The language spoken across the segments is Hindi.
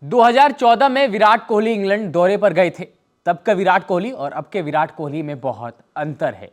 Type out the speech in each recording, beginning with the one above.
2014 में विराट कोहली इंग्लैंड दौरे पर गए थे। तब का विराट कोहली और अब के विराट कोहली में बहुत अंतर है।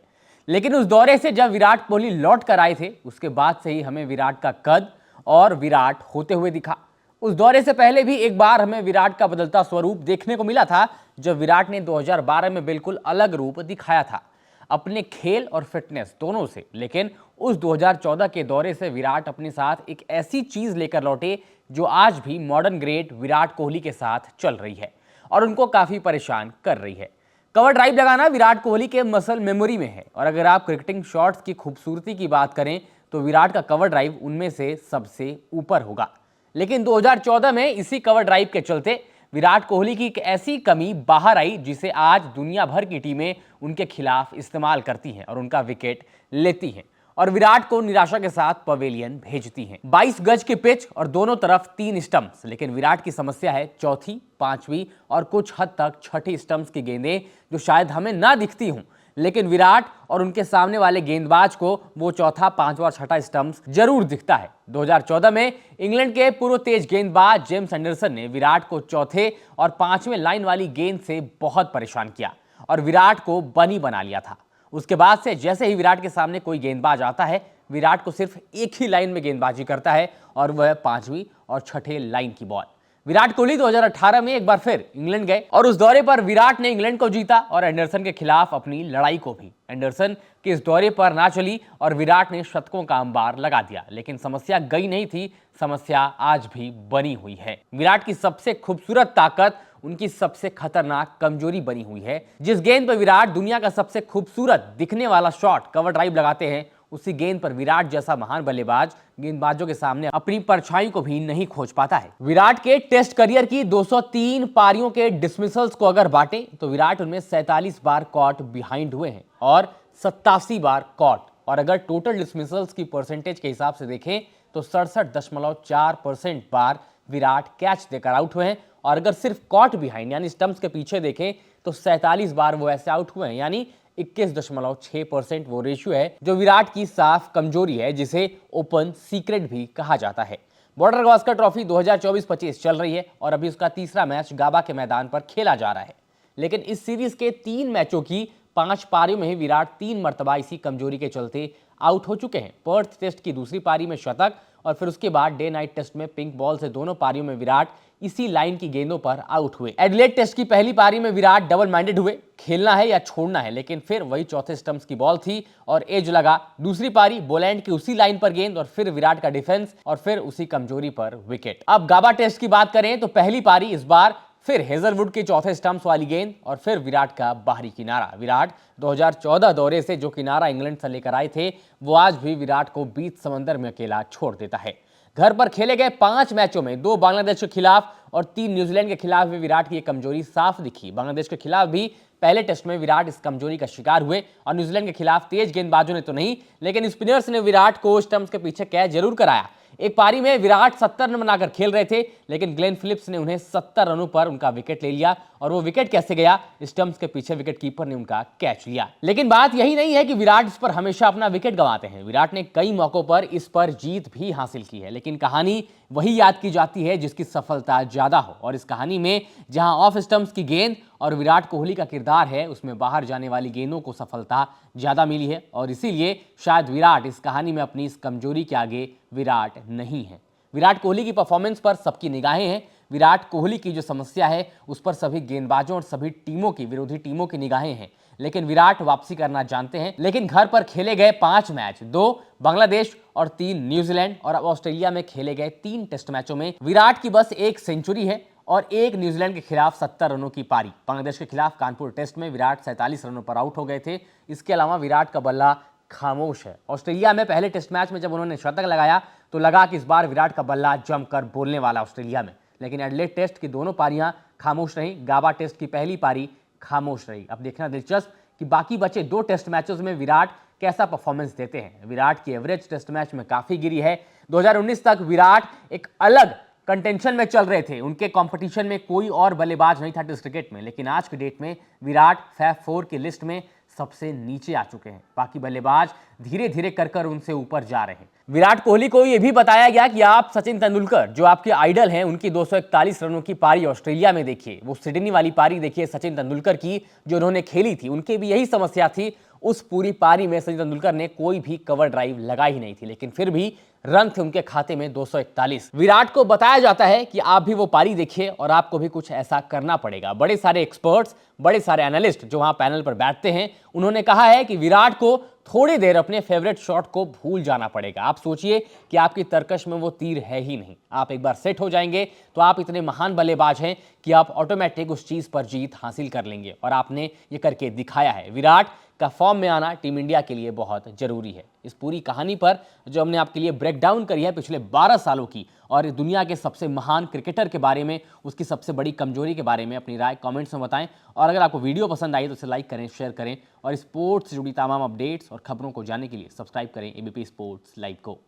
लेकिन उस दौरे से जब विराट कोहली लौट कर आए थे, उसके बाद से ही हमें विराट का कद और विराट होते हुए दिखा। उस दौरे से पहले भी एक बार हमें विराट का बदलता स्वरूप देखने को मिला था, जब विराट ने 2012 में बिल्कुल अलग रूप दिखाया था अपने खेल और फिटनेस दोनों से। लेकिन उस 2014 के दौरे से विराट अपने साथ एक ऐसी चीज लेकर लौटे जो आज भी मॉडर्न ग्रेट विराट कोहली के साथ चल रही है और उनको काफी परेशान कर रही है। कवर ड्राइव लगाना विराट कोहली के मसल मेमोरी में है, और अगर आप क्रिकेटिंग शॉट्स की खूबसूरती की बात करें तो विराट का कवर ड्राइव उनमें से सबसे ऊपर होगा। लेकिन 2014 में इसी कवर ड्राइव के चलते विराट कोहली की एक ऐसी कमी बाहर आई जिसे आज दुनिया भर की टीमें उनके खिलाफ इस्तेमाल करती हैं और उनका विकेट लेती हैं और विराट को निराशा के साथ पवेलियन भेजती हैं। 22 गज की पिच और दोनों तरफ 3 स्टंप्स, लेकिन विराट की समस्या है चौथी, पांचवी और कुछ हद तक छठी स्टंप्स की गेंदें, जो शायद हमें ना दिखती हों, लेकिन विराट और उनके सामने वाले गेंदबाज को वो चौथा, पांचवा और छठा स्टंप्स जरूर दिखता है। 2014 में इंग्लैंड के पूर्व तेज गेंदबाज जेम्स एंडरसन ने विराट को चौथे और पांचवें लाइन वाली गेंद से बहुत परेशान किया और विराट को बनी बना लिया था। उसके बाद से जैसे ही विराट के सामने कोई गेंदबाज आता है, विराट को सिर्फ एक ही लाइन में गेंदबाजी करता है और वह पांचवी और छठे लाइन की बॉल। विराट कोहली 2018 में एक बार फिर इंग्लैंड गए और उस दौरे पर विराट ने इंग्लैंड को जीता और एंडरसन के खिलाफ अपनी लड़ाई को भी। एंडरसन के इस दौरे पर ना चली और विराट ने शतकों का अंबार लगा दिया, लेकिन समस्या गई नहीं थी, समस्या आज भी बनी हुई है। विराट की सबसे खूबसूरत ताकत उनकी सबसे खतरनाक कमजोरी बनी हुई है। जिस गेंद पर विराट दुनिया का सबसे खूबसूरत दिखने वाला शॉट कवर ड्राइव लगाते हैं, उसी गेंद पर विराट जैसा महान बल्लेबाज गेंदबाजों के सामने अपनी परछाई को भी नहीं खोज पाता है। विराट के टेस्ट करियर की 203 पारियों के डिसमिसल्स को अगर बांटे तो विराट उनमें 47 बार कॉट बिहाइंड हुए हैं और 87 बार कॉट, और अगर टोटल डिसमिसल्स की परसेंटेज के हिसाब से देखें तो 67.4% बार विराट कैच देकर आउट हुए हैं, और अगर सिर्फ कॉट बिहाइंड यानी स्टंप्स के पीछे देखें तो 47 बार वो ऐसे आउट हुए हैं, यानी 21.6% वो रेशियो है, जो विराट की साफ कमजोरी है, जिसे ओपन सीक्रेट भी कहा जाता है। बॉर्डर गावस्कर ट्रॉफी 2024-25 चल रही है और अभी उसका तीसरा मैच गाबा के मैदान पर खेला जा रहा है। लेकिन इस सीरीज के 3 मैचों की 5 पारियों में ही विराट 3 मरतबा इसी कमजोरी के चलते आउट हो चुके हैं। पर्थ टेस्ट की दूसरी पारी में शतक और फिर उसके बाद डे नाइट टेस्ट में पिंक बॉल से दोनों पारियों में विराट इसी लाइन की गेंदों पर आउट हुए। एडिलेड टेस्ट की पहली पारी में विराट डबल माइंडेड हुए, खेलना है या छोड़ना है, लेकिन फिर वही चौथे स्टंप्स की बॉल थी और एज लगा। दूसरी पारी बोलैंड की उसी लाइन पर गेंद और फिर विराट का डिफेंस और फिर उसी कमजोरी पर विकेट। अब गाबा टेस्ट की बात करें तो पहली पारी इस बार फिर हेजलवुड के चौथे स्टंप्स वाली गेंद और फिर विराट का बाहरी किनारा। विराट 2014 दौरे से जो किनारा इंग्लैंड से लेकर आए थे, वो आज भी विराट को बीच समंदर में अकेला छोड़ देता है। घर पर खेले गए 5 मैचों में 2 बांग्लादेश के खिलाफ और 3 न्यूजीलैंड के खिलाफ भी विराट की कमजोरी साफ दिखी। बांग्लादेश के खिलाफ भी पहले टेस्ट में विराट इस कमजोरी का शिकार हुए और न्यूजीलैंड के खिलाफ तेज गेंदबाजों ने तो नहीं, लेकिन स्पिनर्स ने विराट को स्टंप्स के पीछे कैच जरूर कराया। एक पारी में विराट 70 रन बनाकर खेल रहे थे, लेकिन ग्लेन फिलिप्स ने उन्हें 70 रनों पर उनका विकेट ले लिया, और वो विकेट कैसे गया? स्टंप्स के पीछे विकेट कीपर ने उनका कैच लिया। लेकिन बात यही नहीं है कि विराट इस पर हमेशा अपना विकेट गंवाते हैं। विराट ने कई मौकों पर इस पर जीत भी हासिल की है, लेकिन कहानी वही याद की जाती है जिसकी सफलता ज्यादा हो, और इस कहानी में जहां ऑफ स्टंप्स की गेंद और विराट कोहली का किरदार है, उसमें बाहर जाने वाली गेंदों को सफलता ज्यादा मिली है, और इसीलिए शायद विराट इस कहानी में अपनी इस कमजोरी के आगे विराट नहीं है। विराट कोहली की परफॉर्मेंस पर सबकी निगाहें हैं। विराट कोहली की जो समस्या है उस पर सभी गेंदबाजों और सभी टीमों की, विरोधी टीमों की निगाहें हैं, लेकिन विराट वापसी करना जानते हैं। लेकिन घर पर खेले गए 5 मैच, 2 बांग्लादेश और 3 न्यूजीलैंड और अब ऑस्ट्रेलिया में खेले गए 3 टेस्ट मैचों में विराट की बस 1 सेंचुरी है और 1 न्यूजीलैंड के खिलाफ 70 रनों की पारी। बांग्लादेश के खिलाफ कानपुर टेस्ट में विराट 47 रनों पर आउट हो गए थे। इसके अलावा विराट का बल्ला खामोश है। ऑस्ट्रेलिया में पहले टेस्ट मैच में जब उन्होंने शतक लगाया तो लगा कि इस बार विराट का बल्ला जमकर बोलने वाला ऑस्ट्रेलिया में, लेकिन एडिलेड टेस्ट की दोनों पारियां खामोश रही, गाबा टेस्ट की पहली पारी खामोश रही। अब देखना दिलचस्प कि बाकी बचे 2 टेस्ट मैचों में विराट कैसा परफॉर्मेंस देते हैं। विराट की एवरेज टेस्ट मैच में काफी गिरी है। 2019 तक विराट एक अलग कंटेंशन में चल रहे थे, उनके कंपटीशन में कोई और बल्लेबाज नहीं था टेस्ट क्रिकेट में, लेकिन आज की डेट में विराट फैब 4 की लिस्ट में सबसे नीचे आ चुके हैं। बाकी बल्लेबाज धीरे धीरे कर उनसे ऊपर जा रहे हैं। विराट कोहली को यह भी बताया गया कि आप सचिन तेंदुलकर जो आपके आइडल हैं, उनकी 241 रनों की पारी ऑस्ट्रेलिया में देखिए, वो सिडनी वाली पारी देखिए सचिन तेंदुलकर की जो उन्होंने खेली थी, उनके भी यही समस्या थी। उस पूरी पारी में सचिन तेंदुलकर ने कोई भी कवर ड्राइव लगाई ही नहीं थी, लेकिन फिर भी रन थे उनके खाते में 241। विराट को बताया जाता है कि आप भी वो पारी देखिए और आपको भी कुछ ऐसा करना पड़ेगा। बड़े सारे एक्सपर्ट्स, बड़े सारे एनालिस्ट जो वहां पैनल पर बैठते हैं, उन्होंने कहा है कि विराट को थोड़ी देर अपने फेवरेट शॉट को भूल जाना पड़ेगा। आप सोचिए कि आपकी तरकश में वो तीर है ही नहीं। आप एक बार सेट हो जाएंगे तो आप इतने महान बल्लेबाज हैं कि आप ऑटोमेटिक उस चीज पर जीत हासिल कर लेंगे, और आपने ये करके दिखाया है। विराट का फॉर्म में आना टीम इंडिया के लिए बहुत जरूरी है। इस पूरी कहानी पर जो हमने आपके लिए ब्रेक डाउन करी है पिछले 12 सालों की, और दुनिया के सबसे महान क्रिकेटर के बारे में, उसकी सबसे बड़ी कमजोरी के बारे में अपनी राय कमेंट्स में बताएं। और अगर आपको वीडियो पसंद आई तो इसे लाइक करें, शेयर करें, और स्पोर्ट्स से जुड़ी तमाम अपडेट्स और खबरों को जानने के लिए सब्सक्राइब करें एबीपी स्पोर्ट्स लाइव को।